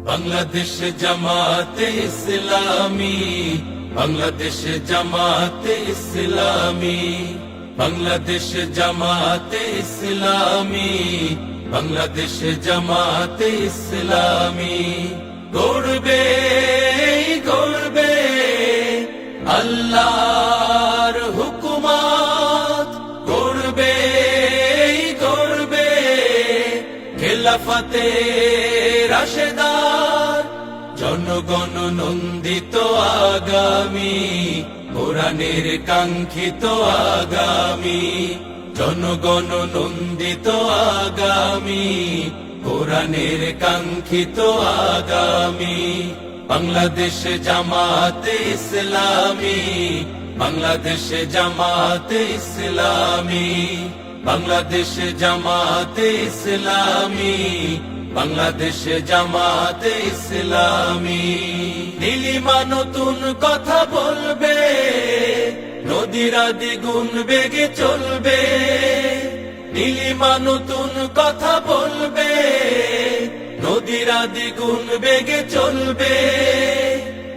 বাংলাদেশ জামাতে ইসলামী, বাংলাদেশ জামাতে ইসলামী, বাংলাদেশ জামাতে ইসলামী, বাংলাদেশ জামাতে ইসলামী। গড়বে গড়বে আল্লাহর হুকুমত, গড়বে গড়বে খেলাফতে রাশেদার। জনগণ নন্দিত আগামী, কোরআনের কাঙ্ক্ষিত আগামী। জনগণ নন্দিত আগামী, কোরআনের কাঙ্ক্ষিত আগামী। বাংলাদেশ জামাতে ইসলামী, বাংলাদেশ জামাতে ইসলামী, বাংলাদেশ জামাতে ইসলামী, বাংলাদেশ জামাতে ইসলামী। নীলিমা নতুন কথা বলবে, নদীরা দ্বিগুণ বেগে চলবে। নীলিমা নতুন কথা বলবে, নদীরা দ্বিগুণ বেগে চলবে।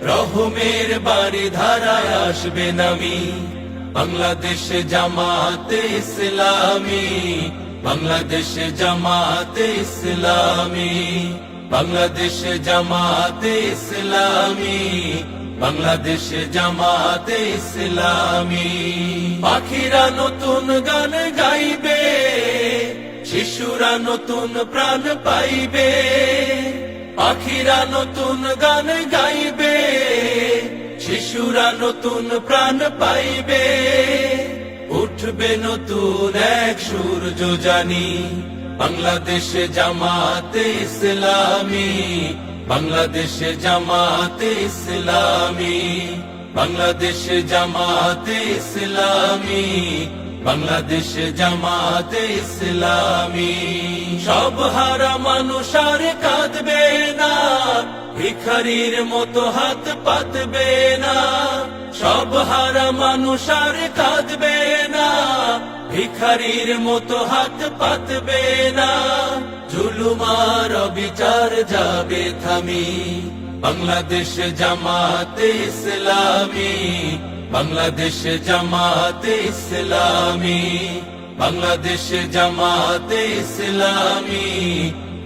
রহমের বাড়ি ধারায় আসবে নামি, বাংলাদেশ জামাতে ইসলামী, বাংলাদেশ জামাতে ইসলামী, বাংলাদেশ জামাতে ইসলামী, বাংলাদেশ জামাতে ইসলামী। পাখিরা নতুন গান গাইবে, শিশুরা নতুন প্রাণ পাইবে। পাখিরা নতুন গান গাইবে, শিশুরা নতুন প্রাণ পাইবে। উঠবে নতুন এক সূর্য জানি, বাংলাদেশ জামাতে ইসলামী, বাংলাদেশ জামাতে ইসলামী, বাংলাদেশ জামাতে ইসলামী, বাংলাদেশ জামাতে ইসলামী। সব হারা মানুষ আর কাঁদবে না, ভিখারির মতো হাত পাতবে না। সব হারা মানুষ আর কাঁদবে না, ভিখারির মতো হাত পাতবে না। জুলুমার বিচার যাবে থামি, বাংলাদেশ জামাতে ইসলামী, বাংলাদেশ জামাতে ইসলামী, বাংলাদেশ জামাতে ইসলামী,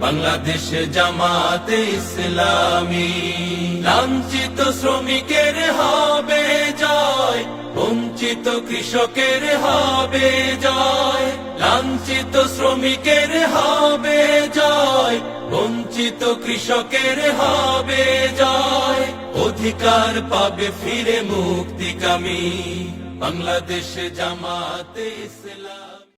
বাংলাদেশ জামাতে ইসলামী। লাঞ্ছিত শ্রমিকের হবে জয়, বঞ্চিত কৃষকের হবে জয়। লাঞ্ছিত শ্রমিকের হবে জয়, বঞ্চিত কৃষকের হবে জয়। অধিকার পাবে ফিরে মুক্তিকামী, বাংলাদেশ জামাতে ইসলাম।